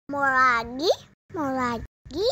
Mau lagi? Mau lagi?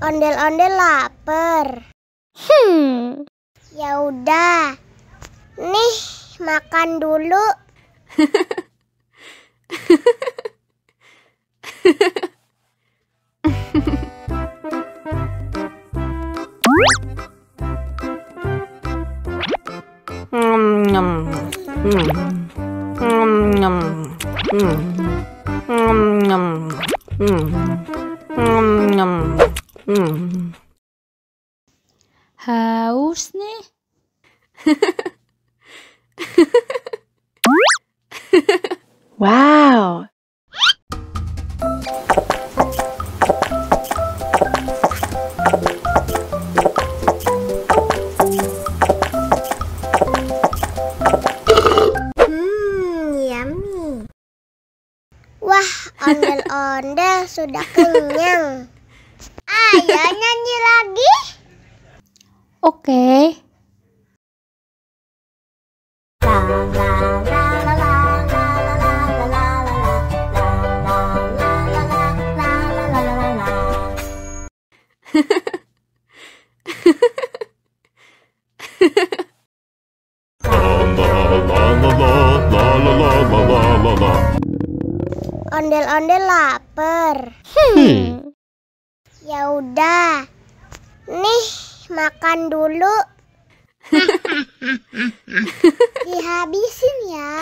Ondel-ondel lapar. Ya udah. Nih, makan dulu. Haus nih. Wow. Yummy. Wah, ondel-ondel sudah kenyang. Ayo nyanyi lagi. Oke. Ondel-ondel lapar. Ya udah. Nih, makan dulu. Dihabisin ya.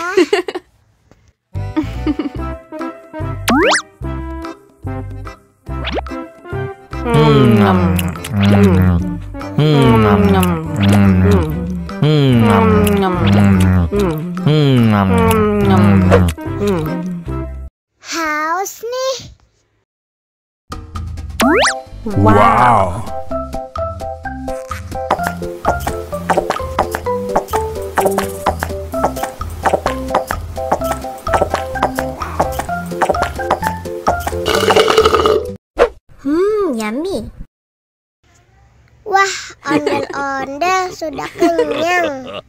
Haus nih. Wow. Yummy. Wah, ondel-ondel sudah kenyang.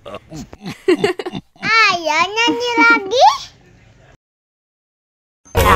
Ayo nyanyi lagi. La